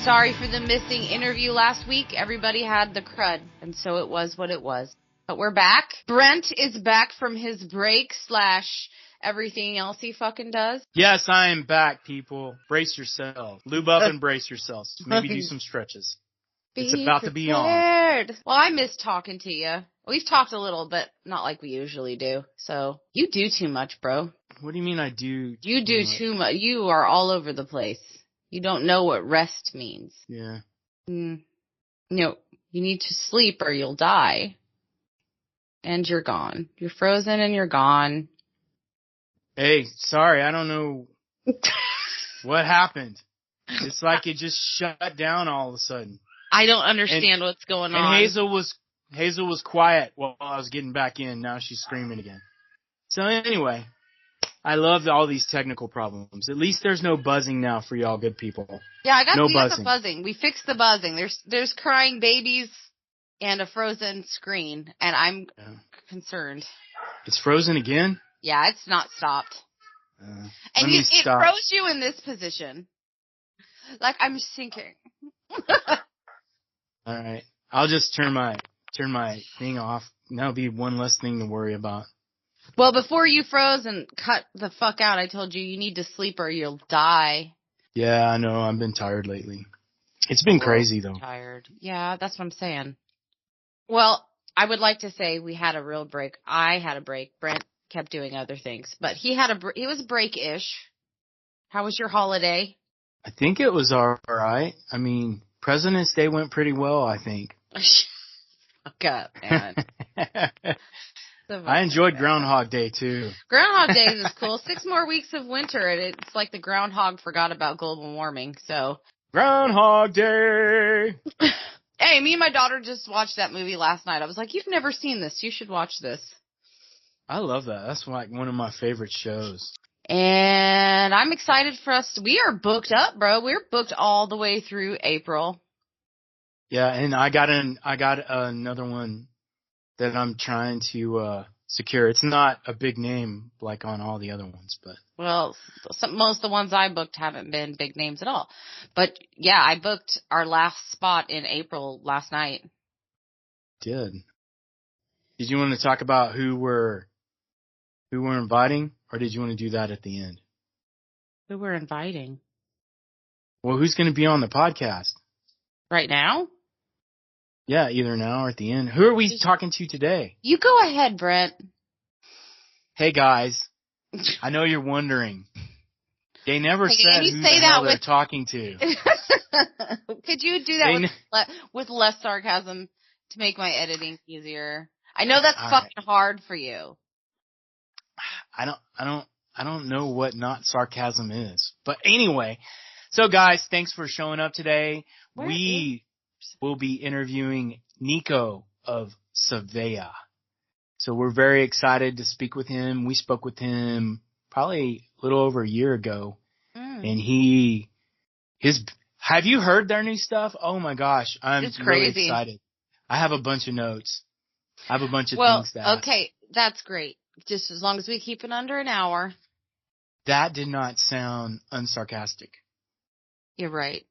Sorry for the missing interview last week. Everybody had the crud, and so it was what it was. But we're back. Brent is back from his break / everything else he fucking does. Yes, I am back, people. Brace yourself. Lube up and brace yourselves. Maybe do some stretches. It's about to be on. Well, I miss talking to you. We've talked a little, but not like we usually do. So you do too much, bro. What do you mean I do? You do too much. You are all over the place. You don't know what rest means. Yeah. You need to sleep or you'll die. And you're gone. You're frozen and you're gone. Hey, sorry, I don't know what happened. It's like it just shut down all of a sudden. I don't understand what's going on. And Hazel was quiet while I was getting back in. Now she's screaming again. So anyway, I love all these technical problems. At least there's no buzzing now for y'all good people. Yeah, we got the buzzing. We fixed the buzzing. There's crying babies and a frozen screen, and I'm concerned. It's frozen again? Yeah, it's not stopped. And it froze you in this position. Like I'm sinking. All right. I'll just turn my thing off. That'll be one less thing to worry about. Well, before you froze and cut the fuck out, I told you need to sleep or you'll die. Yeah, I know. I've been tired lately. It's been crazy, though. Tired. Yeah, that's what I'm saying. Well, I would like to say we had a real break. I had a break. Brent kept doing other things, but he was break-ish. How was your holiday? I think it was all right. I mean, President's Day went pretty well, I think. Fuck up, man. I enjoyed Groundhog Day, too. Groundhog Day is cool. 6 more weeks of winter, and it's like the groundhog forgot about global warming, so. Groundhog Day! Hey, me and my daughter just watched that movie last night. I was like, you've never seen this. You should watch this. I love that. That's like one of my favorite shows. And I'm excited for us. We are booked up, bro. We're booked all the way through April. Yeah, and I got another one that I'm trying to secure. It's not a big name like on all the other ones, but. Well, most of the ones I booked haven't been big names at all. But yeah, I booked our last spot in April last night. Did you want to talk about who we're inviting, or did you want to do that at the end? Who we're inviting? Well, who's going to be on the podcast? Right now? Yeah, either now or at the end. Who are we talking to today? You go ahead, Brent. Hey, guys. I know you're wondering. They never said who the hell they're talking to. Could you do that with less sarcasm to make my editing easier? I know that's fucking hard for you. I don't know what not sarcasm is. But anyway, so guys, thanks for showing up today. We will be interviewing Nico of Saeva. So we're very excited to speak with him. We spoke with him probably a little over a year ago. And have you heard their new stuff? Oh my gosh. I'm really excited. I have a bunch of notes. I have a bunch of things to ask. Okay, that's great. Just as long as we keep it under an hour. That did not sound unsarcastic. You're right.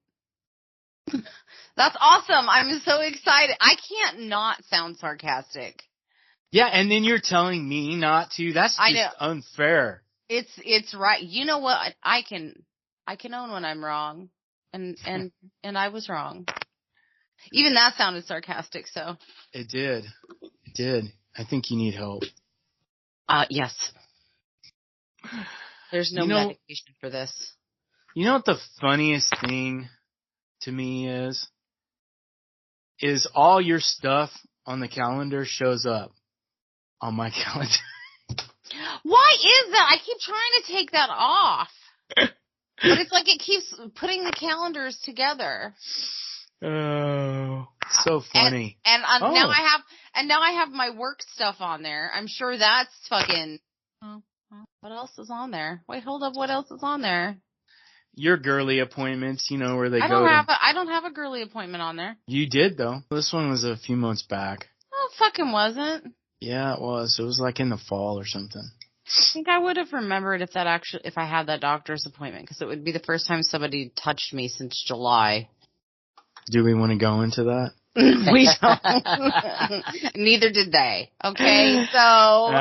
That's awesome. I'm so excited. I can't not sound sarcastic. Yeah, and then you're telling me not to. That's just unfair. It's right. You know what? I can own when I'm wrong. And I was wrong. Even that sounded sarcastic, so. It did. I think you need help. Yes. There's no medication for this. You know what the funniest thing to me is? Is all your stuff on the calendar shows up on my calendar. Why is that? I keep trying to take that off. But it's like it keeps putting the calendars together. Oh, so funny. And now I have my work stuff on there. I'm sure that's fucking. What else is on there? Wait, hold up. What else is on there? Your girly appointments, where they I don't have a girly appointment on there. You did though. This one was a few months back. Oh, fucking wasn't. Yeah, it was. It was like in the fall or something. I think I would have remembered if I had that doctor's appointment, because it would be the first time somebody touched me since July. Do we want to go into that? We don't. Neither did they. Okay, so. Oh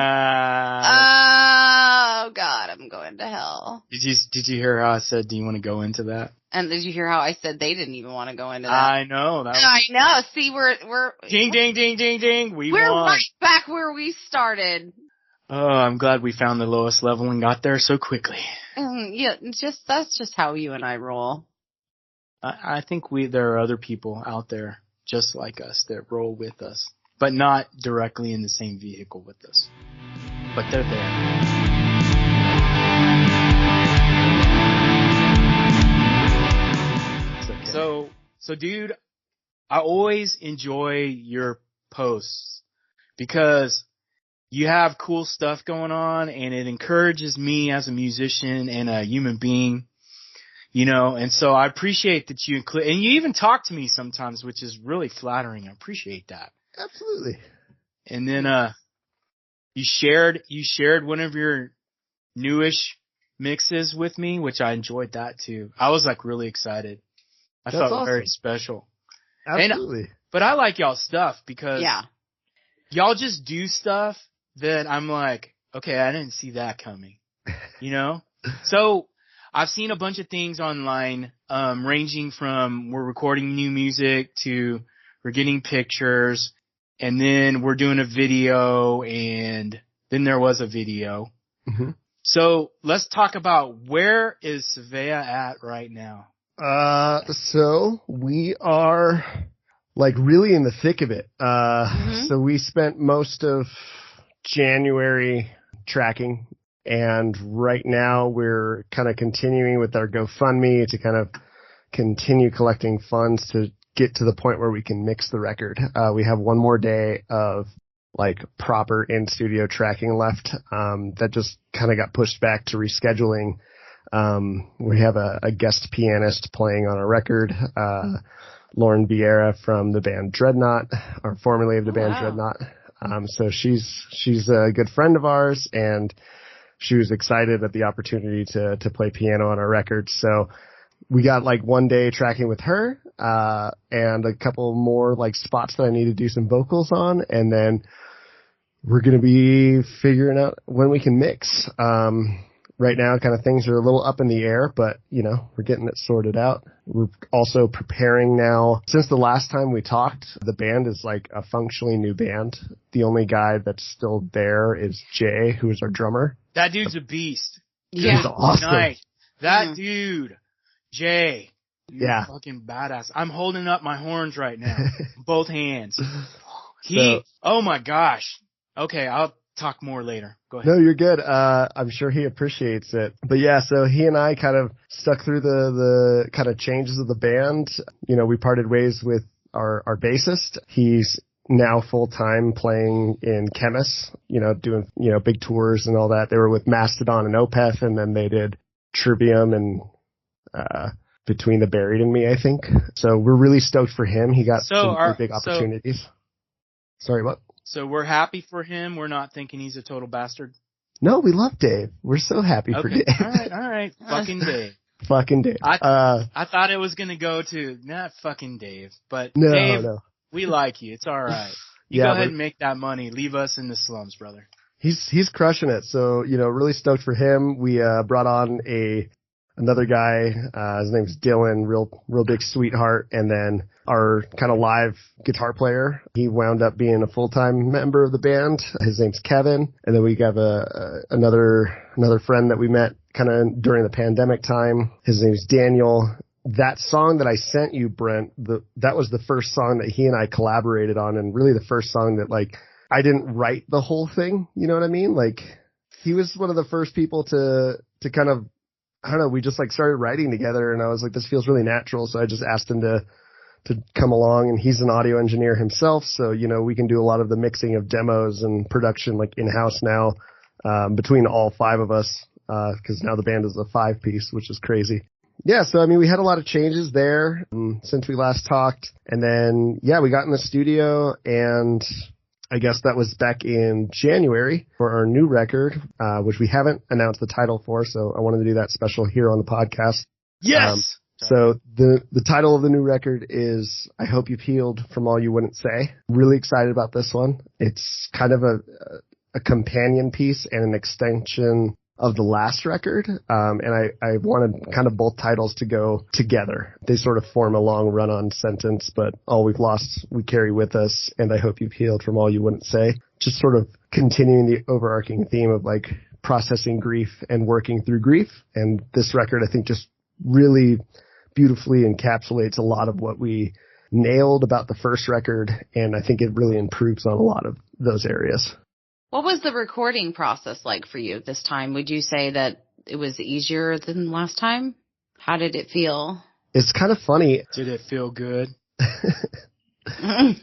God, I'm going to hell. Did you hear how I said, do you want to go into that? And did you hear how I said they didn't even want to go into that? I know. I know. See, we're ding, ding, ding, ding, ding. We're won. Right back where we started. Oh, I'm glad we found the lowest level and got there so quickly. Yeah, that's just how you and I roll. I think there are other people out there just like us that roll with us, but not directly in the same vehicle with us. But they're there. Okay. So dude, I always enjoy your posts because you have cool stuff going on and it encourages me as a musician and a human being. You know, and so I appreciate that you include, and you even talk to me sometimes, which is really flattering. I appreciate that. Absolutely. And then, you shared one of your newish mixes with me, which I enjoyed that too. I was like really excited. I felt awesome. Very special. Absolutely. But I like y'all's stuff because yeah, y'all just do stuff that I'm like, okay, I didn't see that coming, you know? So, I've seen a bunch of things online, ranging from we're recording new music to we're getting pictures, and then we're doing a video, and then there was a video. Mm-hmm. So let's talk about where is Saeva at right now? So we are like really in the thick of it. So we spent most of January tracking. And right now we're kind of continuing with our GoFundMe to kind of continue collecting funds to get to the point where we can mix the record. We have one more day of like proper in-studio tracking left. That just kind of got pushed back to rescheduling. We have a guest pianist playing on our record, Lauren Vieira from the band Dreadnought, or formerly of the band Dreadnought. So she's a good friend of ours, and she was excited at the opportunity to play piano on our record. So we got like one day tracking with her, and a couple more like spots that I need to do some vocals on. And then we're going to be figuring out when we can mix. Right now kind of things are a little up in the air, but you know, we're getting it sorted out. We're also preparing now. Since the last time we talked, the band is like a functionally new band. The only guy that's still there is Jay, who is our drummer. That dude's a beast. Yeah. He's awesome. Night. That dude, Jay. Yeah. Fucking badass. I'm holding up my horns right now. Both hands. Oh my gosh. Okay, I'll talk more later. Go ahead. No, you're good. I'm sure he appreciates it. But yeah, so he and I kind of stuck through the kind of changes of the band. You know, we parted ways with our bassist. He's now full-time playing in Chemis, you know, doing, you know, big tours and all that. They were with Mastodon and Opeth, and then they did Trivium and Between the Buried and Me, I think. So we're really stoked for him. He got some pretty big opportunities. Sorry, what? So we're happy for him. We're not thinking he's a total bastard. No, we love Dave. We're so happy for Dave. All right. Fucking Dave. Fucking Dave. I thought it was going to go to, not fucking Dave, but no, Dave, no. We like you. It's all right. You go ahead and make that money. Leave us in the slums, brother. He's crushing it. So, you know, really stoked for him. We brought on another guy. His name's Dylan, real big sweetheart. And then our kind of live guitar player, he wound up being a full-time member of the band. His name's Kevin. And then we have another friend that we met kind of during the pandemic time. His name's Daniel. That song that I sent you, Brent, that was the first song that he and I collaborated on, and really the first song that, like, I didn't write the whole thing. You know what I mean? Like, he was one of the first people to kind of, I don't know, we just like started writing together, and I was like, this feels really natural. So I just asked him to come along, and he's an audio engineer himself. So, you know, we can do a lot of the mixing of demos and production like in-house now, between all five of us, cause now the band is a 5-piece, which is crazy. Yeah. So, I mean, we had a lot of changes there since we last talked, and then, yeah, we got in the studio, and I guess that was back in January for our new record, which we haven't announced the title for. So I wanted to do that special here on the podcast. Yes. So the title of the new record is I Hope You've Healed From All You Wouldn't Say. Really excited about this one. It's kind of a companion piece and an extension of the last record. And I wanted kind of both titles to go together. They sort of form a long run-on sentence, but all we've lost, we carry with us. And I hope you've healed from all you wouldn't say. Just sort of continuing the overarching theme of like processing grief and working through grief. And this record, I think, just really beautifully encapsulates a lot of what we nailed about the first record, and I think it really improves on a lot of those areas. What was the recording process like for you this time? Would you say that it was easier than last time? How did it feel? It's kind of funny. Did it feel good?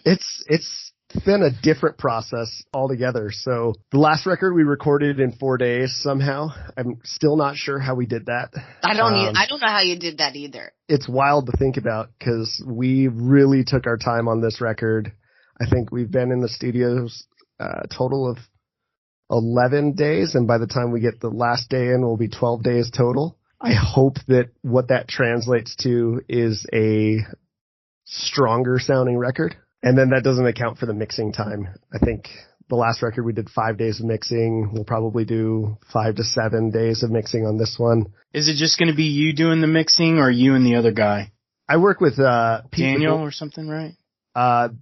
It's been a different process altogether. So the last record we recorded in 4 days somehow. I'm still not sure how we did that. I don't know how you did that either. It's wild to think about because we really took our time on this record. I think we've been in the studios a total of 11 days, and by the time we get the last day in, we'll be 12 days total. I hope that what that translates to is a stronger sounding record. And then that doesn't account for the mixing time. I think the last record we did 5 days of mixing. We'll probably do 5 to 7 days of mixing on this one. Is it just going to be you doing the mixing or you and the other guy? I work with Daniel or something, right?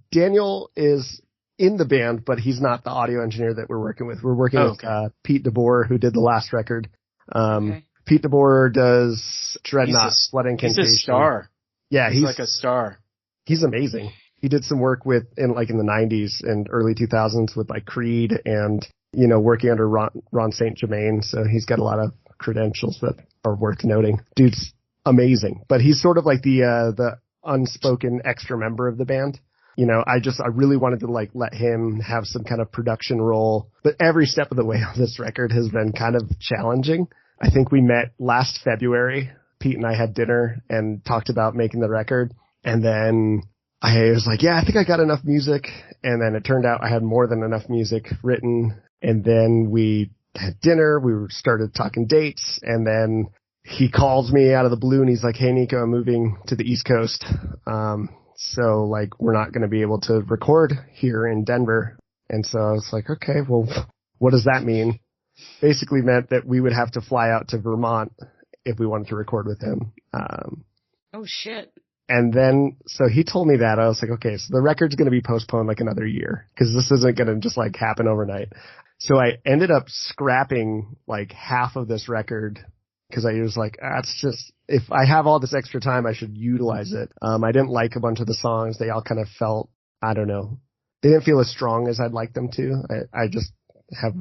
Daniel is in the band, but he's not the audio engineer that we're working with. We're working with Pete DeBoer, who did the last record. Pete DeBoer does Dreadnought, Blood Incantation. He's a star. Yeah, he's like a star. He's amazing. He did some work in the 90s and early 2000s with like Creed and, working under Ron St. Germain. So he's got a lot of credentials that are worth noting. Dude's amazing, but he's sort of like the unspoken extra member of the band. I really wanted to like let him have some kind of production role, but every step of the way on this record has been kind of challenging. I think we met last February. Pete and I had dinner and talked about making the record. And then I was like, yeah, I think I got enough music. And then it turned out I had more than enough music written. And then we had dinner. We started talking dates. And then he calls me out of the blue and he's like, hey, Nico, I'm moving to the East Coast. So like, we're not going to be able to record here in Denver. And so I was like, okay, well, what does that mean? Basically meant that we would have to fly out to Vermont if we wanted to record with him. Oh shit. And then, so he told me that. I was like, okay, so the record's going to be postponed like another year because this isn't going to just like happen overnight. So I ended up scrapping like half of this record because I was like, it's just, if I have all this extra time, I should utilize it. I didn't like a bunch of the songs. They all kind of felt, I don't know, they didn't feel as strong as I'd like them to. I just have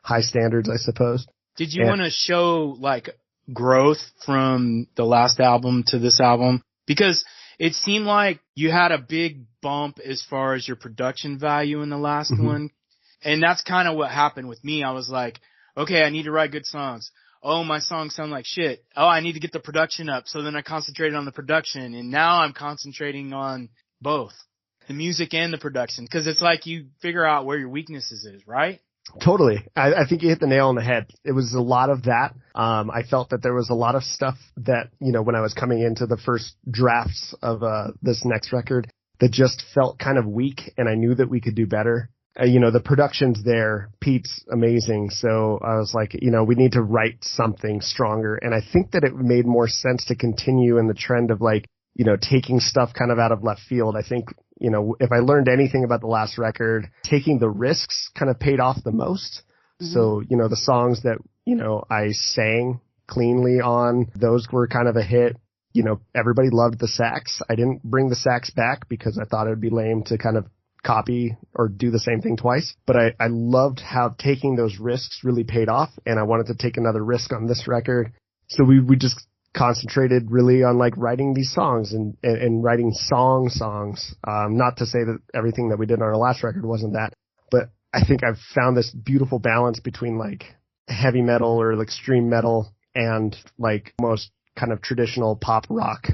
high standards, I suppose. Did you want to show like growth from the last album to this album? Because it seemed like you had a big bump as far as your production value in the last one. And that's kind of what happened with me. I was like, okay, I need to write good songs. Oh, my songs sound like shit. Oh, I need to get the production up. So then I concentrated on the production. And now I'm concentrating on both the music and the production. Because it's like you figure out where your weaknesses is, right? Totally. I think you hit the nail on the head. It was a lot of that. I felt that there was a lot of stuff that, when I was coming into the first drafts of this next record that just felt kind of weak, and I knew that we could do better. The production's there. Pete's amazing. So I was like, we need to write something stronger. And I think that it made more sense to continue in the trend of like, taking stuff kind of out of left field. I think, if I learned anything about the last record, taking the risks kind of paid off the most. So, the songs that, I sang cleanly on, those were kind of a hit. Everybody loved the sax. I didn't bring the sax back because I thought it would be lame to kind of copy or do the same thing twice. But I loved how taking those risks really paid off, and I wanted to take another risk on this record. So we just concentrated really on like writing these songs and writing songs. Not to say that everything that we did on our last record wasn't that, but I think I've found this beautiful balance between like heavy metal or like extreme metal and like most kind of traditional pop rock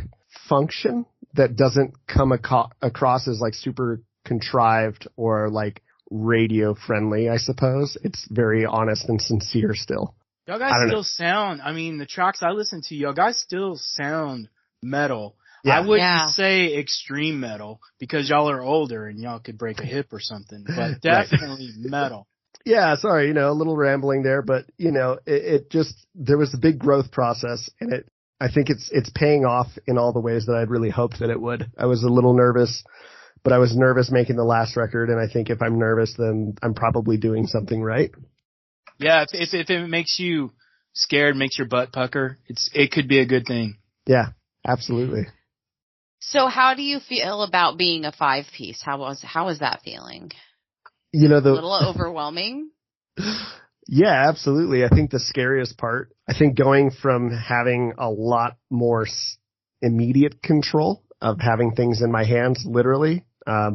function that doesn't come across as like super contrived or like radio friendly, I suppose. It's very honest and sincere still. Y'all guys still sound, the tracks I listen to, y'all guys still sound metal. Yeah. I wouldn't say extreme metal because y'all are older and y'all could break a hip or something, but definitely metal. Yeah, sorry, a little rambling there, but it just, there was a big growth process, and I think it's paying off in all the ways that I'd really hoped that it would. I was a little nervous, but I was nervous making the last record, and I think if I'm nervous, then I'm probably doing something right. Yeah, if it makes you scared, makes your butt pucker, it could be a good thing. Yeah, absolutely. So how do you feel about being a 5-piece? How was that feeling? A little overwhelming? Yeah, absolutely. I think the scariest part, I think going from having a lot more immediate control of having things in my hands, literally,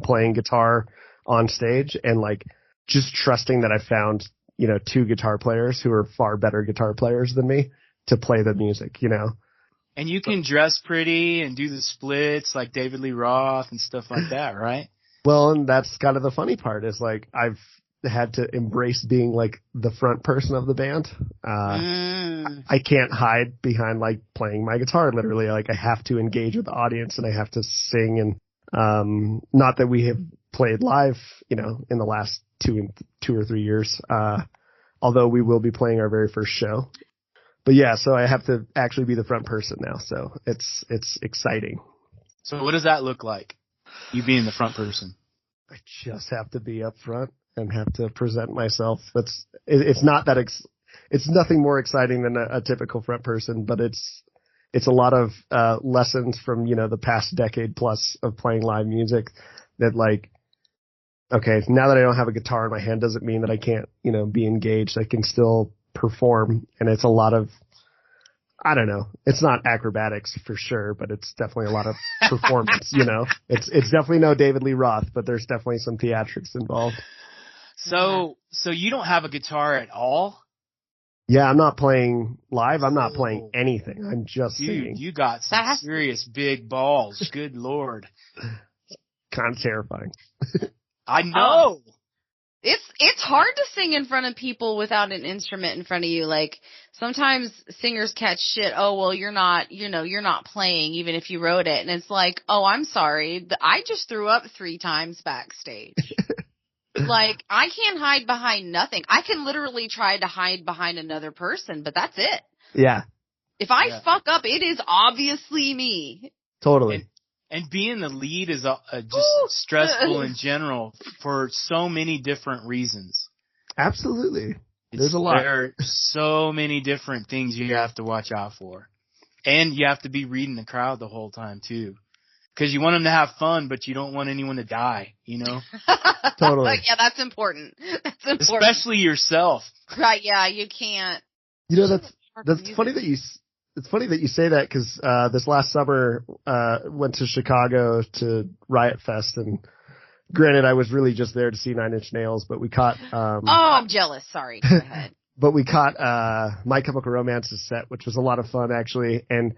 playing guitar on stage, and like just trusting that I found, 2 guitar players who are far better guitar players than me to play the music, And you can dress pretty and do the splits like David Lee Roth and stuff like that, right? Well, and that's kind of the funny part is like I've had to embrace being like the front person of the band. I can't hide behind like playing my guitar literally. Like I have to engage with the audience and I have to sing, and not that we have played live, in the last 2 or 3 years. Although we will be playing our very first show. But yeah, so I have to actually be the front person now. So it's exciting. So what does that look like? You being the front person? I just have to be up front and have to present myself. It's not that it's nothing more exciting than a typical front person, but it's a lot of lessons from the past decade plus of playing live music that like, okay, now that I don't have a guitar in my hand doesn't mean that I can't be engaged. I can still perform, and it's a lot of, I don't know, it's not acrobatics for sure, but it's definitely a lot of performance. It's definitely no David Lee Roth, but there's definitely some theatrics involved. So you don't have a guitar at all? Yeah, I'm not playing live. I'm not playing anything. I'm just singing. You got some serious big balls. Good Lord. Kind of terrifying. I know. It's hard to sing in front of people without an instrument in front of you. Like sometimes singers catch shit. Oh, well, you're not playing even if you wrote it. And it's like, oh, I'm sorry. I just threw up 3 times backstage. Like I can't hide behind nothing. I can literally try to hide behind another person, but that's it. Yeah. If I fuck up, it is obviously me. Totally. And being the lead is just stressful in general for so many different reasons. Absolutely. There's a lot. There are so many different things you have to watch out for. And you have to be reading the crowd the whole time, too. Because you want them to have fun, but you don't want anyone to die, Totally. Yeah, that's important. That's important. Especially yourself. Right, yeah, you can't. That's funny that you... It's funny that you say that because this last summer went to Chicago to Riot Fest, and granted, I was really just there to see 9 Inch Nails, but we caught. I'm jealous. Sorry. Go ahead. But we caught My Chemical Romance's set, which was a lot of fun actually, and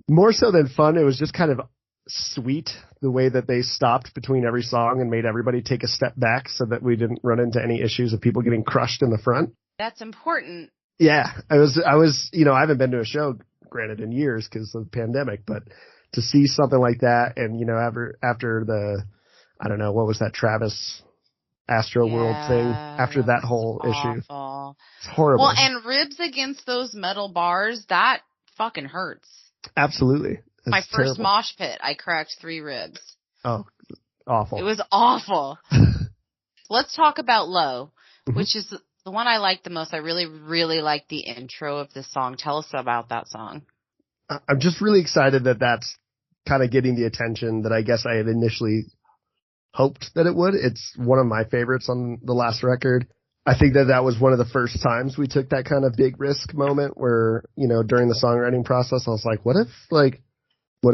more so than fun, it was just kind of sweet the way that they stopped between every song and made everybody take a step back so that we didn't run into any issues of people getting crushed in the front. That's important. Yeah, I was, I haven't been to a show, granted, in years because of the pandemic, but to see something like that and, after the, I don't know, what was that Travis Astro World thing? After that whole issue. It's horrible. Well, and ribs against those metal bars, that fucking hurts. Absolutely. It's my first terrible. mosh pit, I cracked 3 ribs. Oh, awful. It was awful. Let's talk about Low, which is the one I like the most. I really, really like the intro of this song. Tell us about that song. I'm just really excited that that's kind of getting the attention that I guess I had initially hoped that it would. It's one of my favorites on the last record. I think that was one of the first times we took that kind of big risk moment where, during the songwriting process, I was like, what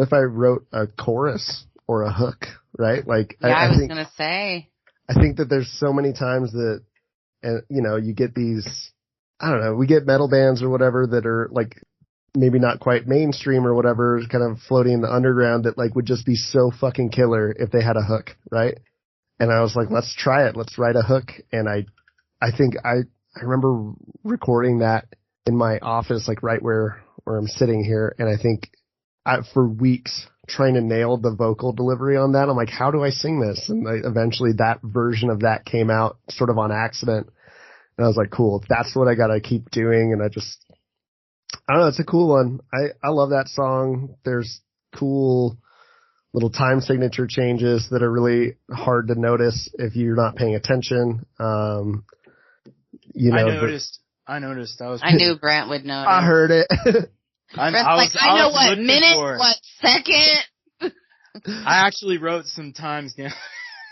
if I wrote a chorus or a hook, right? Like, yeah, I was going to say. I think that there's so many times that, you get these, I don't know, we get metal bands or whatever that are like maybe not quite mainstream or whatever, kind of floating in the underground that like would just be so fucking killer if they had a hook, right? And I was like, let's try it. Let's write a hook. And I think I remember recording that in my office, like right where I'm sitting here. And I think for weeks trying to nail the vocal delivery on that. I'm like, how do I sing this? And eventually that version of that came out sort of on accident. And I was like, cool, that's what I got to keep doing. And I don't know, it's a cool one. I love that song. There's cool little time signature changes that are really hard to notice if you're not paying attention. You know, I noticed. I knew Brent would know. I heard it. I know what minute, what second. I actually wrote some times down.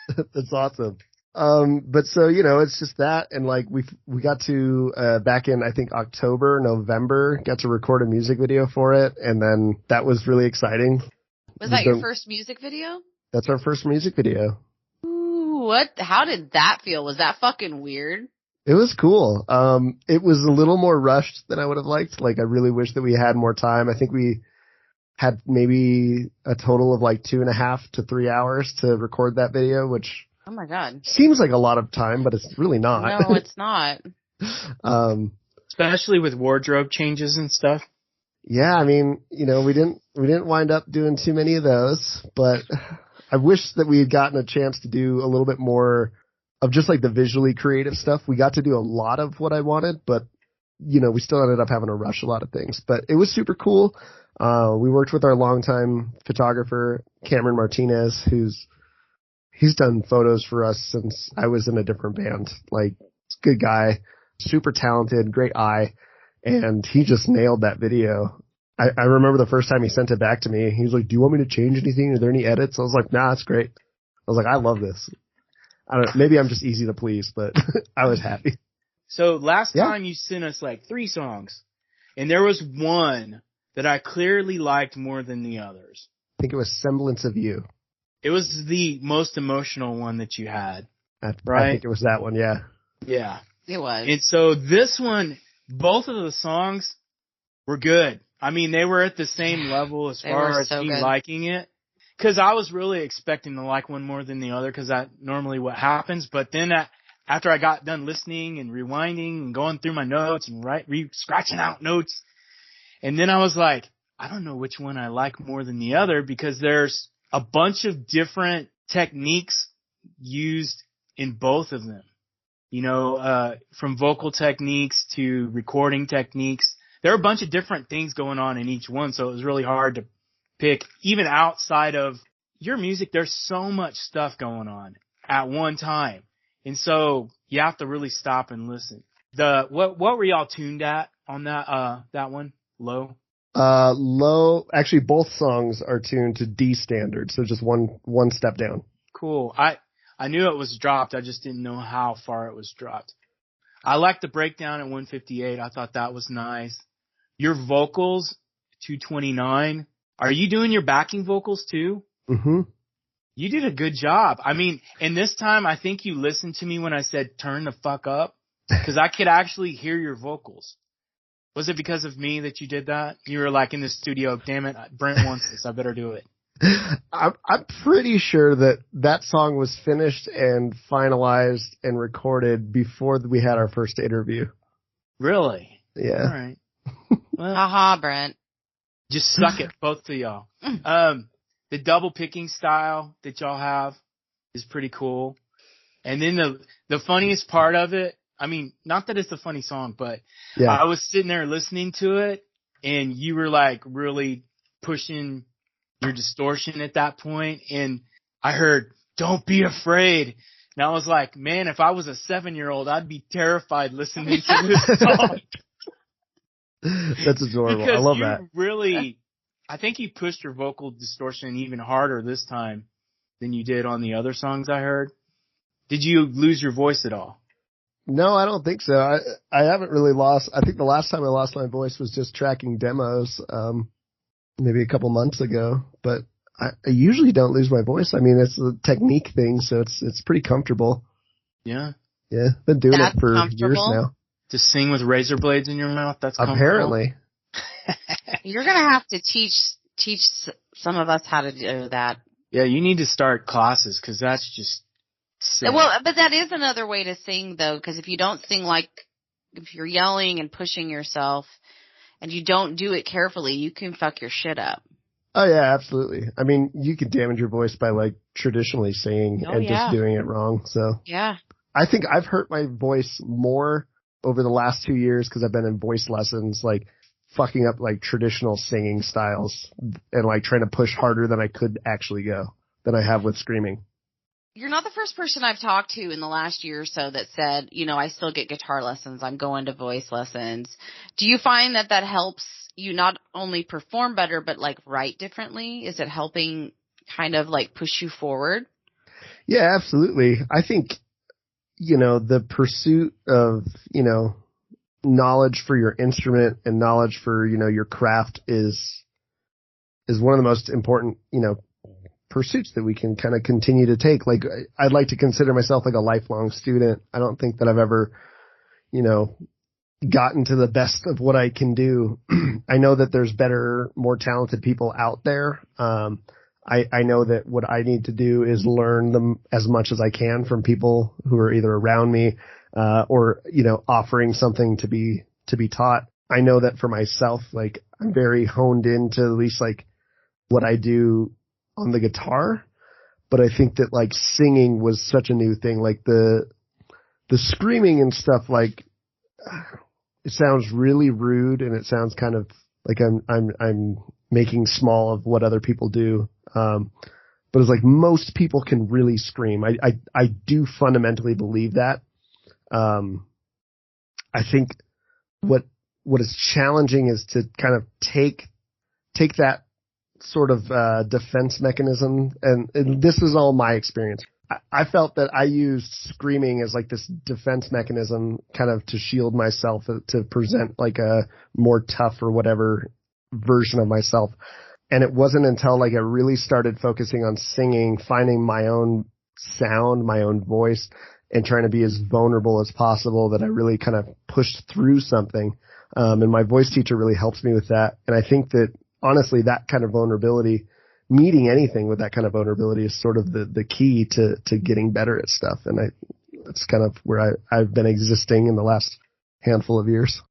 That's awesome. But so, you know, it's just that. And like, we got to, back in, I think October, November, got to record a music video for it. And then that was really exciting. Was that your first music video? That's our first music video. Ooh, how did that feel? Was that fucking weird? It was cool. It was a little more rushed than I would have liked. Like, I really wish that we had more time. I think we had maybe a total of like 2.5 to 3 hours to record that video, which, oh my God, seems like a lot of time, but it's really not. No, it's not. Especially with wardrobe changes and stuff. Yeah, I mean, you know, we didn't wind up doing too many of those, but I wish that we had gotten a chance to do a little bit more of just like the visually creative stuff. We got to do a lot of what I wanted, but you know, we still ended up having to rush a lot of things, but it was super cool. We worked with our longtime photographer, Cameron Martinez, he's done photos for us since I was in a different band. Like, good guy, super talented, great eye. And he just nailed that video. I remember the first time he sent it back to me, he was like, do you want me to change anything? Are there any edits? I was like, nah, it's great. I was like, I love this. I don't know, maybe I'm just easy to please, but I was happy. So last time you sent us like 3 songs, and there was one that I clearly liked more than the others. I think it was Semblance of You. It was the most emotional one that you had, right? I think it was that one, yeah. Yeah. It was. And so this one, both of the songs were good. I mean, they were at the same level as far as me liking it. Because I was really expecting to like one more than the other, because that's normally what happens. But then after I got done listening and rewinding and going through my notes and scratching out notes, and then I was like, I don't know which one I like more than the other, because there's a bunch of different techniques used in both of them. You know, from vocal techniques to recording techniques. There are a bunch of different things going on in each one, so it was really hard to pick. Even outside of your music, there's so much stuff going on at one time. And so you have to really stop and listen. What were y'all tuned at on that one? Low? Low. Actually, both songs are tuned to D standard, so just one step down. Cool. I knew it was dropped. I just didn't know how far it was dropped. I liked the breakdown at 158. I thought that was nice. Your vocals, 229. Are you doing your backing vocals too? Mm-hmm. You did a good job. I mean, and this time I think you listened to me when I said turn the fuck up, because I could actually hear your vocals. Was it because of me that you did that? You were like in the studio, damn it, Brent wants this, I better do it. I'm pretty sure that song was finished and finalized and recorded before we had our first interview. Really? Yeah. All right. Well, haha, Brent. Just suck it, both of y'all. The double picking style that y'all have is pretty cool. And then the funniest part of it, I mean, not that it's a funny song, but yeah. I was sitting there listening to it, and you were like really pushing your distortion at that point, and I heard, don't be afraid. And I was like, man, if I was a 7-year-old, I'd be terrified listening to this song. That's adorable. Because I love that. Really, I think you pushed your vocal distortion even harder this time than you did on the other songs I heard. Did you lose your voice at all? No, I don't think so. I haven't really lost. I think the last time I lost my voice was just tracking demos, maybe a couple months ago. But I usually don't lose my voice. I mean, it's a technique thing, so it's pretty comfortable. Yeah. Yeah, been doing it for years now. To sing with razor blades in your mouth, that's apparently. You're gonna have to teach some of us how to do that. Yeah, you need to start classes, because that's just sick. Well, but that is another way to sing, though, because if you don't sing if you're yelling and pushing yourself, and you don't do it carefully, you can fuck your shit up. Oh yeah, absolutely. I mean, you can damage your voice by like traditionally singing and just doing it wrong. So yeah, I think I've hurt my voice more over the last 2 years because I've been in voice lessons, like fucking up like traditional singing styles and like trying to push harder than I could actually go than I have with screaming. You're not the first person I've talked to in the last year or so that said, I still get guitar lessons. I'm going to voice lessons. Do you find that helps you not only perform better, but like write differently? Is it helping kind of like push you forward? Yeah, absolutely. I think, the pursuit of, knowledge for your instrument and knowledge for, your craft is one of the most important, pursuits that we can kind of continue to take. Like, I'd like to consider myself like a lifelong student. I don't think that I've ever, gotten to the best of what I can do. I know that there's better, more talented people out there. I know that what I need to do is learn them as much as I can from people who are either around me, or, offering something to be taught. I know that for myself, like, I'm very honed into at least like what I do on the guitar, but I think that like singing was such a new thing. Like the screaming and stuff, like, it sounds really rude and it sounds kind of like I'm making small of what other people do. But it's like most people can really scream. I do fundamentally believe that. I think what is challenging is to kind of take that sort of defense mechanism, and this is all my experience. I felt that I used screaming as like this defense mechanism kind of to shield myself, to present like a more tough or whatever version of myself. And it wasn't until like I really started focusing on singing, finding my own sound, my own voice, and trying to be as vulnerable as possible that I really kind of pushed through something. And my voice teacher really helps me with that. And I think that honestly, that kind of vulnerability, meeting anything with that kind of vulnerability is sort of the key to getting better at stuff. And that's kind of where I've been existing in the last handful of years.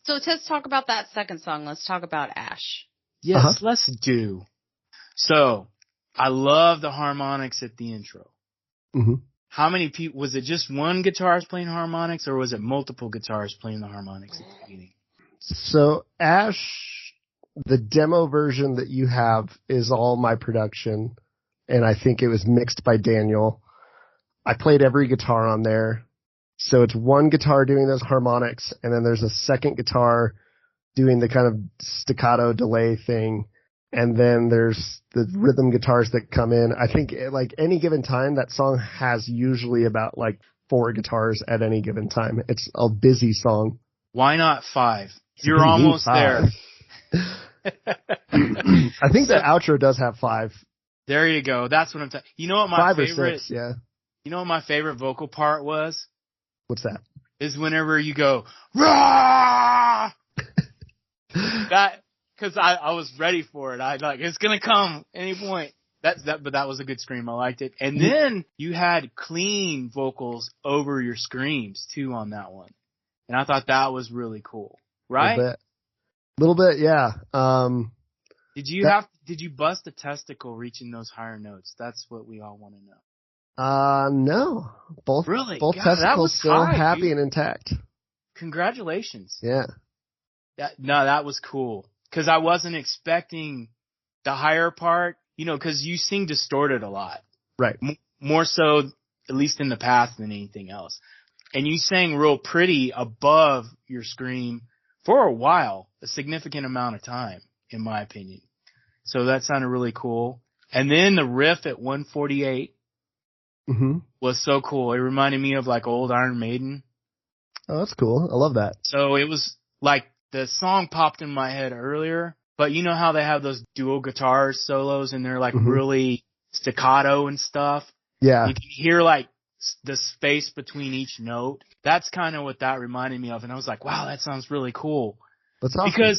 So let's talk about that second song. Let's talk about Ash. Yes, let's do. So, I love the harmonics at the intro. Mm-hmm. How many people, was it just one guitarist playing harmonics, or was it multiple guitarists playing the harmonics at the beginning? So Ash, the demo version that you have is all my production, and I think it was mixed by Daniel. I played every guitar on there. So it's one guitar doing those harmonics, and then there's a second guitar doing the kind of staccato delay thing. And then there's the rhythm guitars that come in. I think like any given time, that song has usually about like 4 guitars at any given time. It's a busy song. Why not 5? You're almost there. I think the outro does have 5. There you go. That's what I'm talking. You know what my 5 favorite? or 6, yeah. You know what my favorite vocal part was? What's that? Is whenever you go, rah! That, cause I was ready for it. I like, it's gonna come any point. But that was a good scream. I liked it. And then you had clean vocals over your screams too on that one. And I thought that was really cool. Right? A little bit, yeah. Did you bust a testicle reaching those higher notes? That's what we all want to know. No. Both God, testicles still tight, happy dude. and intact. Congratulations. Yeah. That was cool. Cause I wasn't expecting the higher part, cause you sing distorted a lot. Right. More so, at least in the past, than anything else. And you sang real pretty above your scream for a while, a significant amount of time, in my opinion. So that sounded really cool. And then the riff at 148 was so cool. It reminded me of like old Iron Maiden. Oh, that's cool. I love that. So it was like the song popped in my head earlier, but you know how they have those dual guitar solos and they're like really staccato and stuff? Yeah. You can hear like the space between each note. That's kind of what that reminded me of. And I was like, wow, that sounds really cool. That's awesome.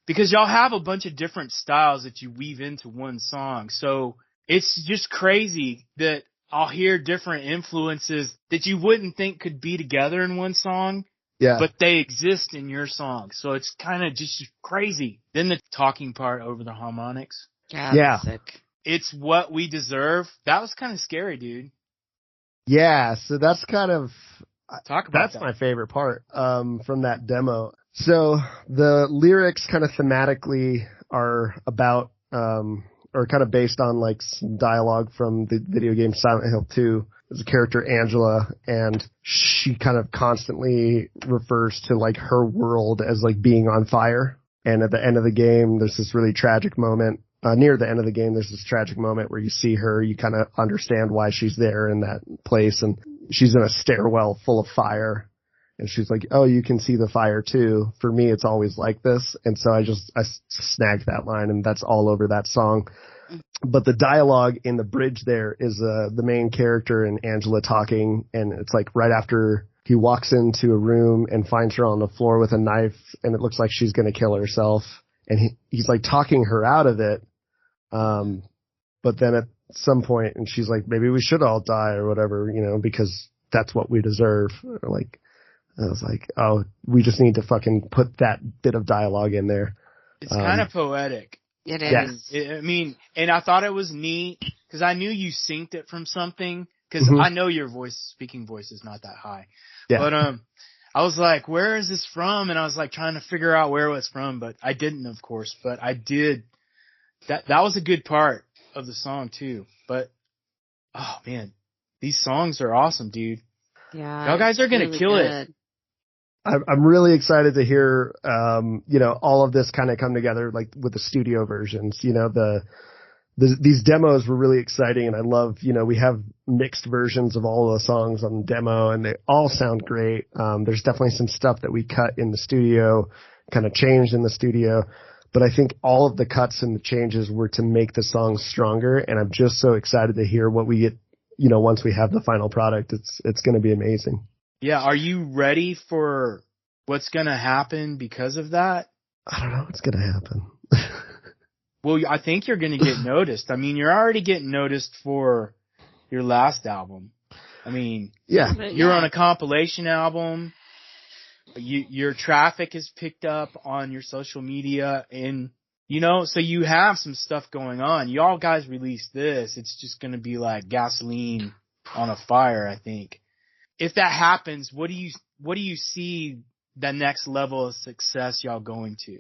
Because y'all have a bunch of different styles that you weave into one song. So it's just crazy that I'll hear different influences that you wouldn't think could be together in one song. Yeah. But they exist in your song. So it's kind of just crazy. Then the talking part over the harmonics. Yeah. Sick. It's what we deserve. That was kind of scary, dude. Yeah. So that's kind of, that's my favorite part, from that demo. So the lyrics kind of thematically are about, or kind of based on like some dialogue from the video game Silent Hill 2. There's a character, Angela, and she kind of constantly refers to like her world as like being on fire. And at the end of the game, there's this really tragic moment. Near the end of the game, there's this tragic moment where you see her, you kind of understand why she's there in that place, and she's in a stairwell full of fire. And she's like, oh, you can see the fire too. For me, it's always like this. And so I snagged that line, and that's all over that song. But the dialogue in the bridge there is the main character and Angela talking, and it's like right after he walks into a room and finds her on the floor with a knife, and it looks like she's going to kill herself. And he's like talking her out of it. But then at some point, and she's like, maybe we should all die or whatever, because that's what we deserve. Like, I was like, oh, we just need to fucking put that bit of dialogue in there. It's kind of poetic. It is. Yeah. And I thought it was neat because I knew you synced it from something because I know your speaking voice is not that high. Yeah. But, I was like, where is this from? And I was like trying to figure out where it was from, but I didn't, of course, but I did. That was a good part of the song too. But, oh man, these songs are awesome, dude. Yeah. Y'all guys are going to kill it. I'm really excited to hear, all of this kind of come together, like with the studio versions. These demos were really exciting, and I love, we have mixed versions of all of the songs on the demo, and they all sound great. There's definitely some stuff that we cut in the studio, kind of changed in the studio, but I think all of the cuts and the changes were to make the songs stronger, and I'm just so excited to hear what we get, once we have the final product. It's going to be amazing. Yeah, are you ready for what's going to happen because of that? I don't know what's going to happen. Well, I think you're going to get noticed. I mean, you're already getting noticed for your last album. I mean, yeah, you're on a compilation album. Your traffic is picked up on your social media, and so you have some stuff going on. Y'all guys release this, it's just going to be like gasoline on a fire, I think. If that happens, what do you see the next level of success y'all going to?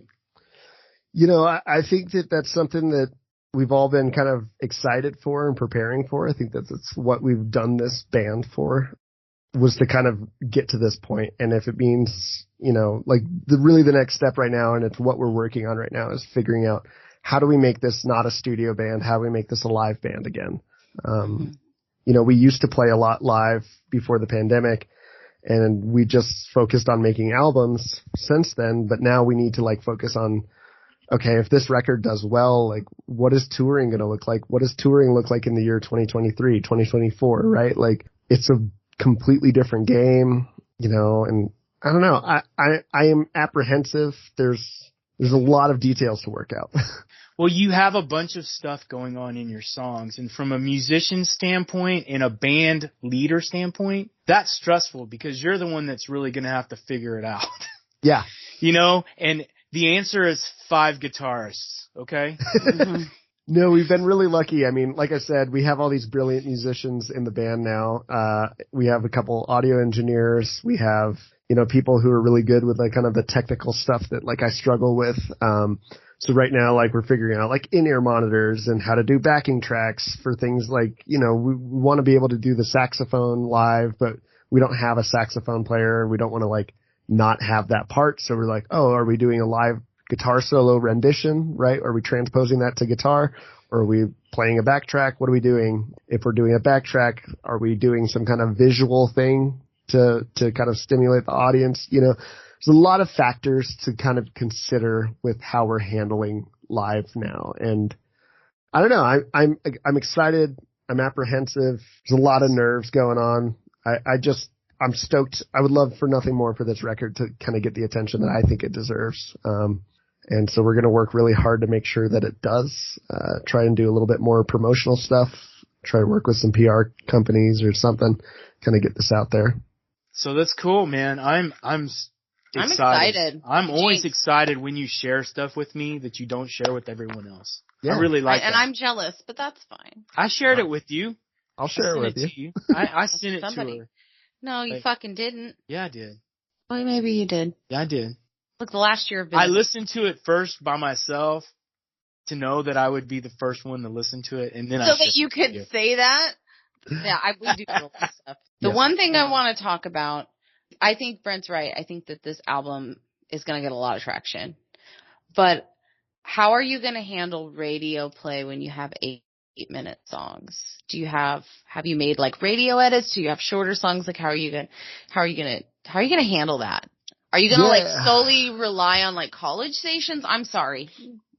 I think that's something that we've all been kind of excited for and preparing for. I think that's what we've done this band for, was to kind of get to this point. And if it means, like the next step right now, and it's what we're working on right now, is figuring out how do we make this not a studio band? How do we make this a live band again? We used to play a lot live before the pandemic, and we just focused on making albums since then. But now we need to like focus on, okay, if this record does well, like what is touring going to look like? What does touring look like in the year 2023, 2024, right? Like it's a completely different game, and I don't know. I am apprehensive. There's a lot of details to work out. Well, you have a bunch of stuff going on in your songs, and from a musician standpoint and a band leader standpoint, that's stressful because you're the one that's really going to have to figure it out. Yeah. And the answer is 5 guitarists, okay? No, we've been really lucky. I mean, like I said, we have all these brilliant musicians in the band now. We have a couple audio engineers. We have, people who are really good with like kind of the technical stuff that like I struggle with. So right now, like we're figuring out like in-ear monitors and how to do backing tracks for things like, we want to be able to do the saxophone live, but we don't have a saxophone player. We don't want to like not have that part. So we're like, oh, are we doing a live guitar solo rendition, right? Are we transposing that to guitar, or are we playing a backtrack? What are we doing? If we're doing a backtrack, are we doing some kind of visual thing to kind of stimulate the audience? There's a lot of factors to kind of consider with how we're handling live now. And I don't know, I'm excited. I'm apprehensive. There's a lot of nerves going on. I'm stoked. I would love for nothing more for this record to kind of get the attention that I think it deserves. And so we're going to work really hard to make sure that it does, try and do a little bit more promotional stuff, try to work with some PR companies or something, kind of get this out there. So that's cool, man. I'm excited. I'm always excited when you share stuff with me that you don't share with everyone else. Yeah. I really like that. And I'm jealous, but that's fine. I shared it with you. I'll share it with you. I sent it to her. No, you fucking didn't. Yeah, I did. Well, maybe you did. Yeah, I did. Look, the last year of I listened to it first by myself to know that I would be the first one to listen to it, and then so that you could say that. Yeah, we do a lot of stuff. The one thing I want to talk about, I think Brent's right. I think that this album is going to get a lot of traction, but how are you going to handle radio play when you have 8-minute songs? Have you made like radio edits? Do you have shorter songs? Like how are you going to handle that? Are you going to like solely rely on like college stations? I'm sorry.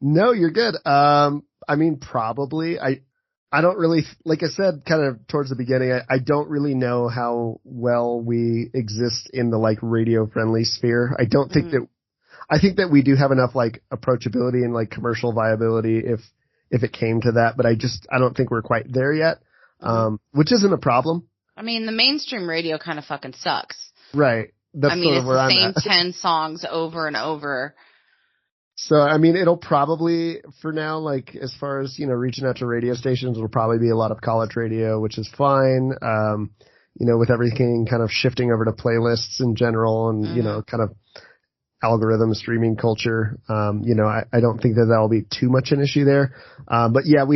No, you're good. I mean, probably. I don't really, like I said, kind of towards the beginning, I don't really know how well we exist in the like radio friendly sphere. I don't think I think that we do have enough like approachability and like commercial viability if it came to that, but I don't think we're quite there yet. Which isn't a problem. I mean, the mainstream radio kind of fucking sucks. Right. That's sort of where I'm at. It's the same 10 songs over and over. So, I mean, it'll probably, for now, like, as far as, reaching out to radio stations, it'll probably be a lot of college radio, which is fine. With everything kind of shifting over to playlists in general and, kind of algorithm streaming culture, I don't think that will be too much an issue there. But yeah,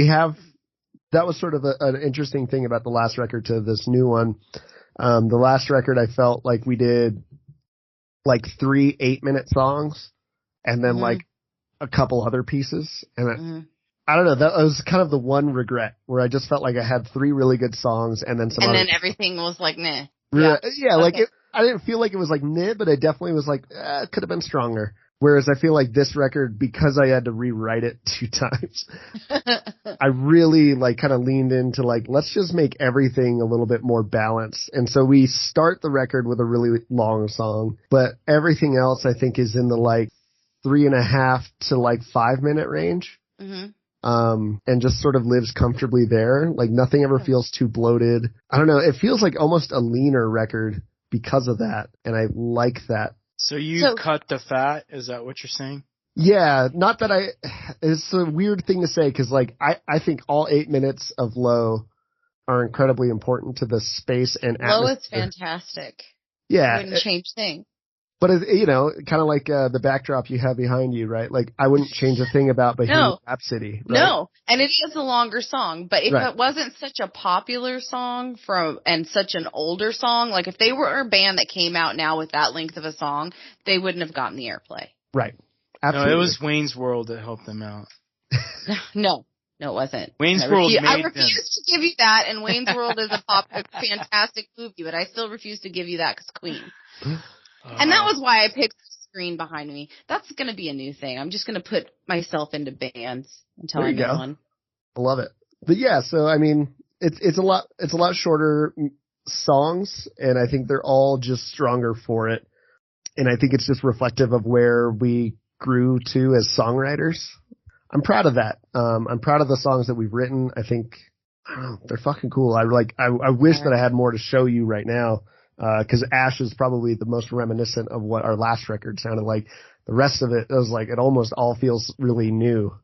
that was sort of an interesting thing about the last record to this new one. The last record, I felt like we did like 3 8-minute songs and then like a couple other pieces. And I don't know, that was kind of the one regret where I just felt like I had 3 really good songs and then then everything was like, meh. Yeah, like I didn't feel like it was like meh, but I definitely was like, it could have been stronger. Whereas I feel like this record, because I had to rewrite it 2 times, I really like kind of leaned into like, let's just make everything a little bit more balanced. And so we start the record with a really long song, but everything else I think is in the like 3.5 to like 5-minute range. And just sort of lives comfortably there. Like nothing ever feels too bloated. I don't know. It feels like almost a leaner record because of that. And I like that. So you cut the fat? Is that what you're saying? Yeah, not that it's a weird thing to say because like I think all 8 minutes of low are incredibly important to the space and atmosphere. Low is fantastic. Yeah. I wouldn't change thing. But, kind of like the backdrop you have behind you, right? Like, I wouldn't change a thing about Bohemian Rhapsody. Right? No, and it is a longer song. But if it wasn't such a popular song and such an older song, like if they were a band that came out now with that length of a song, they wouldn't have gotten the airplay. Right. Absolutely. No, it was Wayne's World that helped them out. No, it wasn't. Wayne's World made I refuse to give you that, and Wayne's World is a fantastic movie, but I still refuse to give you that because Queen. And that was why I picked the screen behind me. That's going to be a new thing. I'm just going to put myself into bands until I get one. I love it. But yeah, so I mean, it's a lot shorter songs, and I think they're all just stronger for it. And I think it's just reflective of where we grew to as songwriters. I'm proud of that. I'm proud of the songs that we've written. I think, I don't know, they're fucking cool. I wish that I had more to show you right now. Cause Ash is probably the most reminiscent of what our last record sounded like. The rest of it was like, it almost all feels really new.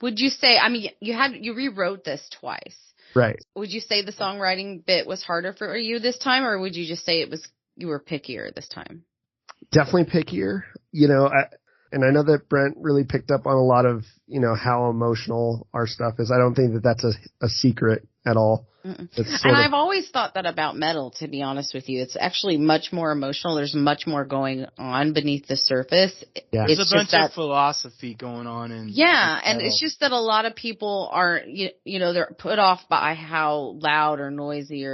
Would you say, I mean, you rewrote this twice. Right. Would you say the songwriting bit was harder for you this time, or would you just say you were pickier this time? Definitely pickier. And I know that Brent really picked up on a lot of, how emotional our stuff is. I don't think that that's a secret at all. And I've always thought that about metal, to be honest with you. It's actually much more emotional. There's much more going on beneath the surface. Yeah. There's a bunch of philosophy going on. And it's just that a lot of people are, they're put off by how loud or noisy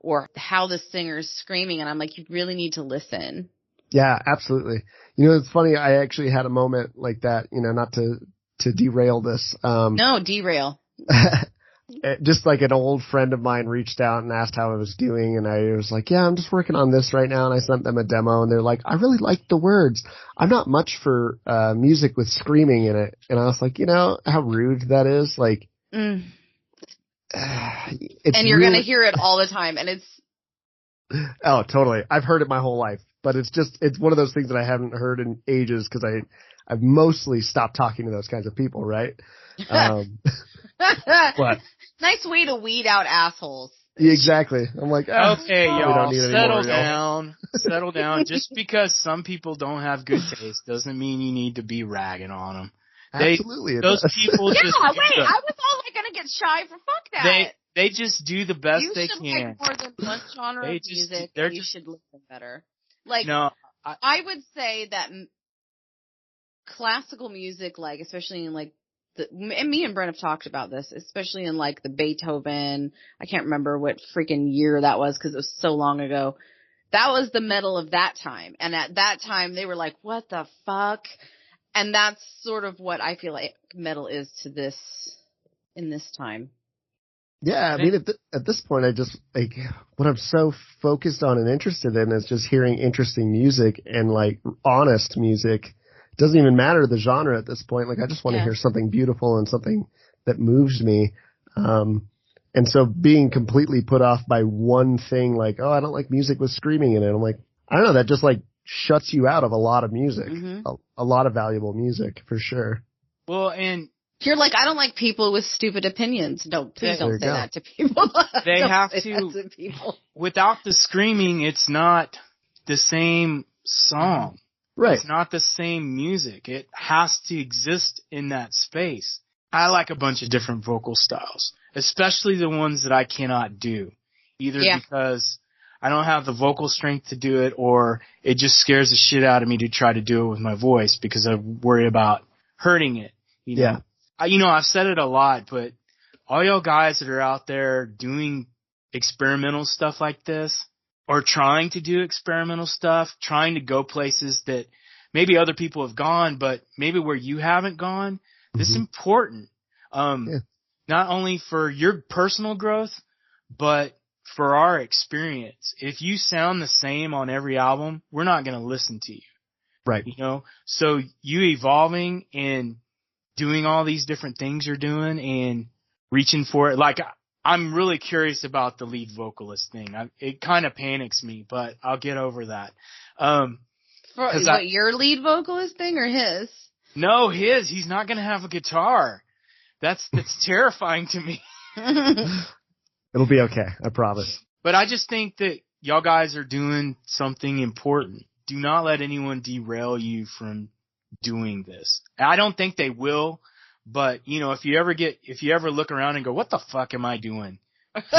or how the singer's screaming. And I'm like, you really need to listen. Yeah, absolutely. It's funny. I actually had a moment like that, not to derail this. No, derail. Just like an old friend of mine reached out and asked how I was doing, and I was like, yeah, I'm just working on this right now, and I sent them a demo, and they're like, I really like the words. I'm not much for music with screaming in it. And I was like, how rude that is? Like, and you're going to hear it all the time, and it's... Oh, totally. I've heard it my whole life, but it's one of those things that I haven't heard in ages because I've mostly stopped talking to those kinds of people, right? But nice way to weed out assholes. Yeah, exactly. I'm like, okay, y'all, settle down. Settle down. Just because some people don't have good taste doesn't mean you need to be ragging on them. Absolutely. Those people just... I was all like going to get shy for fuck that. They just do the best they can. You should like more than one genre of music. You should listen better. Like, no, I would say that classical music, like, especially in like, and me and Brent have talked about this, especially in like the Beethoven. I can't remember what freaking year that was because it was so long ago. That was the metal of that time. And at that time they were like, what the fuck? And that's sort of what I feel like metal is to this, in this time. Yeah. I mean, at this point, I just like what I'm so focused on and interested in is just hearing interesting music and like honest music. Doesn't even matter the genre at this point. Like, I just want to hear something beautiful and something that moves me. And so being completely put off by one thing, like, oh, I don't like music with screaming in it. I'm like, I don't know. That just like shuts you out of a lot of music, a lot of valuable music for sure. Well, and you're like, I don't like people with stupid opinions. Please don't say that to people. They have to people. Without the screaming, it's not the same song. Right. It's not the same music. It has to exist in that space. I like a bunch of different vocal styles, especially the ones that I cannot do, either because I don't have the vocal strength to do it or it just scares the shit out of me to try to do it with my voice because I'm worried about hurting it. Yeah. I've said it a lot, but all y'all guys that are out there doing experimental stuff like this, or trying to do experimental stuff, trying to go places that maybe other people have gone, but maybe where you haven't gone. This is important. Not only for your personal growth, but for our experience. If you sound the same on every album, we're not going to listen to you. Right. So you evolving and doing all these different things you're doing and reaching for it. Like, I'm really curious about the lead vocalist thing. It kind of panics me, but I'll get over that. Your lead vocalist thing or his? No, his. He's not going to have a guitar. That's terrifying to me. It'll be okay. I promise. But I just think that y'all guys are doing something important. Do not let anyone derail you from doing this. I don't think they will. But, if you ever look around and go, what the fuck am I doing?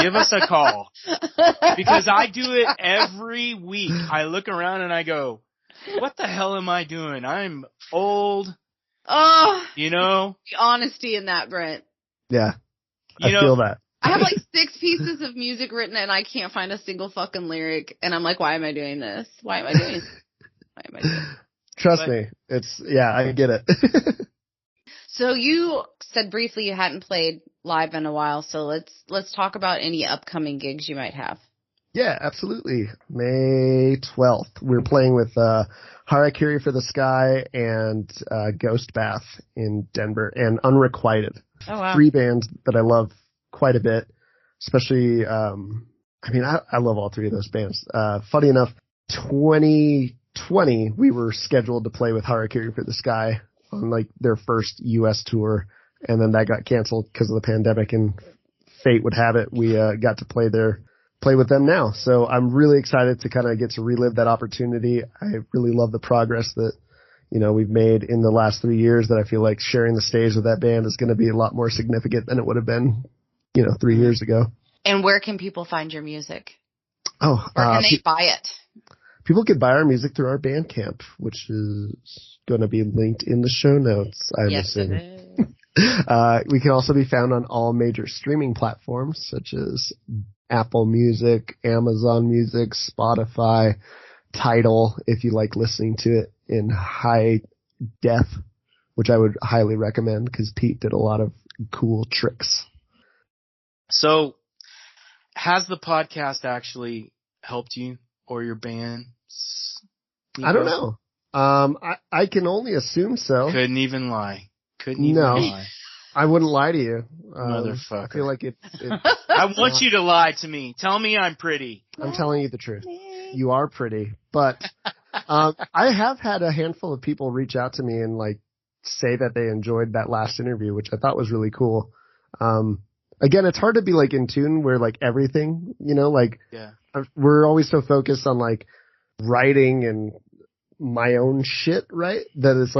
Give us a call. Because I do it every week. I look around and I go, what the hell am I doing? I'm old. Oh. The honesty in that, Brent. Yeah. I feel that. I have like 6 pieces of music written and I can't find a single fucking lyric. And I'm like, why am I doing this? Why am I doing this? Trust me. I get it. So you said briefly you hadn't played live in a while, so let's talk about any upcoming gigs you might have. Yeah, absolutely. May 12th. We're playing with Harakiri for the Sky and Ghost Bath in Denver and Unrequited. Oh, wow. 3 bands that I love quite a bit, especially, I love all 3 of those bands. Funny enough, 2020, we were scheduled to play with Harakiri for the Sky on like their first U.S. tour. and then that got canceled because of the pandemic, and fate would have it we got to play with them now. So I'm really excited to kind of get to relive that opportunity. I really love the progress that, we've made in the last 3 years, that I feel like sharing the stage with that band is going to be a lot more significant than it would have been, 3 years ago. And where can people find your music? Oh, or can they buy it? People can buy our music through our Bandcamp, which is going to be linked in the show notes, I'm assuming. We can also be found on all major streaming platforms, such as Apple Music, Amazon Music, Spotify, Tidal, if you like listening to it in high def, which I would highly recommend because Pete did a lot of cool tricks. So, has the podcast actually helped you or your band? Nico? I don't know. I can only assume so. Couldn't even lie. Lie. I wouldn't lie to you. Motherfucker. I feel like it I want you to lie to me. Tell me I'm pretty. I'm telling you the truth. You are pretty. But I have had a handful of people reach out to me and say that they enjoyed that last interview, which I thought was really cool. Again, it's hard to be in tune where everything, yeah. We're always so focused on writing and my own shit, right? That it's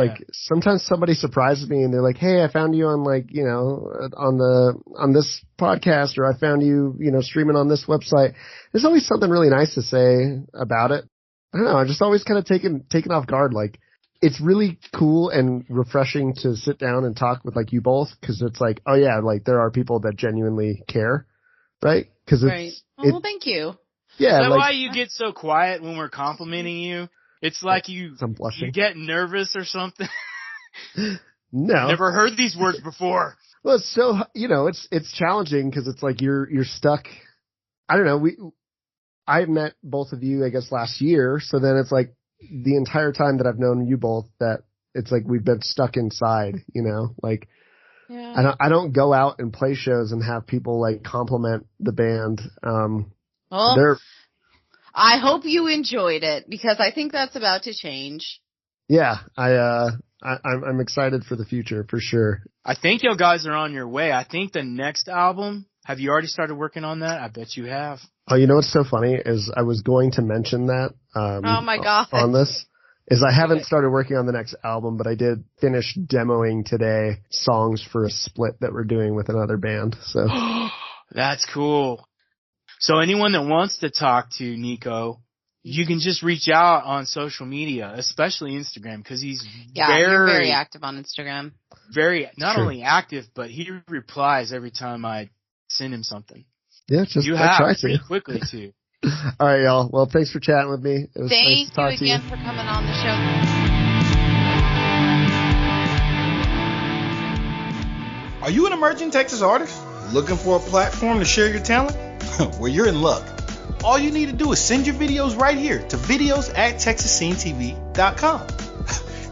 sometimes somebody surprises me and they're like, "Hey, I found you on on this podcast," or "I found you, streaming on this website." There's always something really nice to say about it. I don't know. I'm just always kind of taken off guard. It's really cool and refreshing to sit down and talk with you both, because it's oh yeah, there are people that genuinely care, right? Because right. Well, thank you. Yeah. Is that why you get so quiet when we're complimenting you? It's like you get nervous or something. No. Never heard these words before. Well, it's so, it's challenging because it's you're stuck. I don't know. I met both of you, I guess, last year. So then it's the entire time that I've known you both, that it's we've been stuck inside, Yeah. I don't go out and play shows and have people compliment the band. I hope you enjoyed it, because I think that's about to change. Yeah, I'm excited for the future for sure. I think you guys are on your way. I think the next album, have you already started working on that? I bet you have. Oh, you know what's so funny is I was going to mention that. Oh my God. On this is I haven't started working on the next album, but I did finish demoing today songs for a split that we're doing with another band. So that's cool. So anyone that wants to talk to Nico, you can just reach out on social media, especially Instagram, because he's you're very active on Instagram. Not only active, but he replies every time I send him something. Yeah, just you I have try pretty to. quickly too. All right, y'all. Well, thanks for chatting with me. It was nice to talk to you. Thank you again for coming on the show. Are you an emerging Texas artist looking for a platform to share your talent? Well, you're in luck. All you need to do is send your videos right here to videos@texasscenetv.com.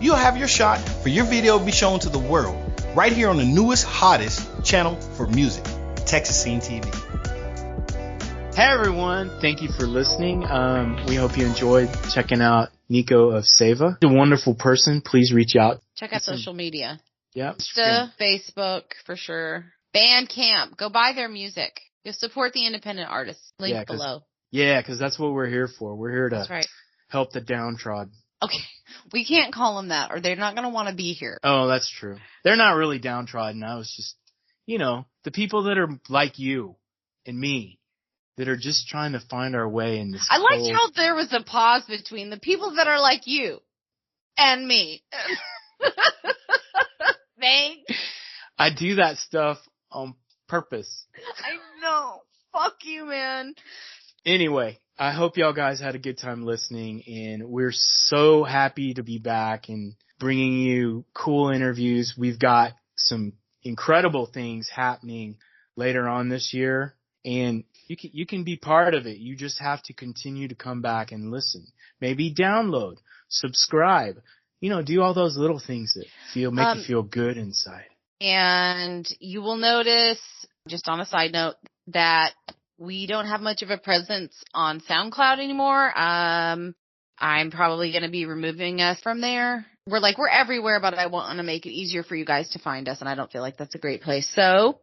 You'll have your shot for your video to be shown to the world right here on the newest, hottest channel for music, Texas Scene TV. Hey everyone, thank you for listening. We hope you enjoyed checking out Nico of Saeva. He's a wonderful person. Please reach out. Check out social media. Yeah. Insta, Facebook, for sure. Bandcamp. Go buy their music. You'll support the independent artists. Link below. Yeah, because that's what we're here for. We're here to help the downtrodden. Okay. We can't call them that, or they're not going to want to be here. Oh, that's true. They're not really downtrodden. I was just, the people that are like you and me, that are just trying to find our way in this. I liked how there was a pause between the people that are like you and me. Thanks. I do that stuff on purpose. I know. Fuck you, man. Anyway, I hope y'all guys had a good time listening, and we're so happy to be back and bringing you cool interviews. We've got some incredible things happening later on this year, and you can be part of it. You just have to continue to come back and listen. Maybe download, subscribe, do all those little things that make you feel good inside. And you will notice, just on a side note, that we don't have much of a presence on SoundCloud anymore. I'm probably going to be removing us from there. we're everywhere, but I want to make it easier for you guys to find us, and I don't feel like that's a great place. So,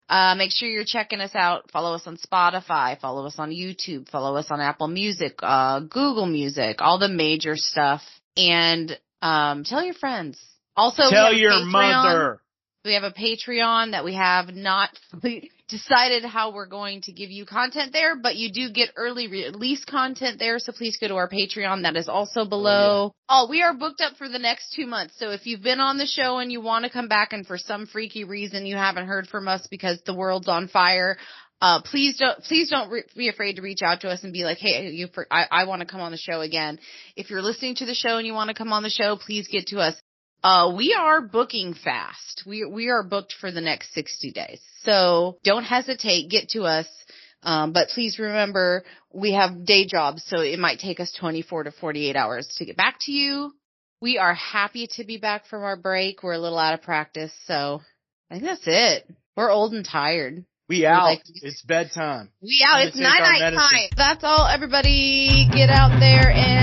make sure you're checking us out. Follow us on Spotify, follow us on YouTube, follow us on Apple Music, Google Music, all the major stuff. And, tell your friends. Also, tell your mother. We have a Patreon that we have not decided how we're going to give you content there, but you do get early release content there, so please go to our Patreon. That is also below. We are booked up for the next 2 months, so if you've been on the show and you want to come back and for some freaky reason you haven't heard from us because the world's on fire, please don't be afraid to reach out to us and be like, hey, I want to come on the show again. If you're listening to the show and you want to come on the show, please get to us. We are booking fast. We are booked for the next 60 days. So don't hesitate. Get to us. But please remember, we have day jobs, so it might take us 24 to 48 hours to get back to you. We are happy to be back from our break. We're a little out of practice, so I think that's it. We're old and tired. We out. It's bedtime. We out. It's night time. That's all. Everybody get out there and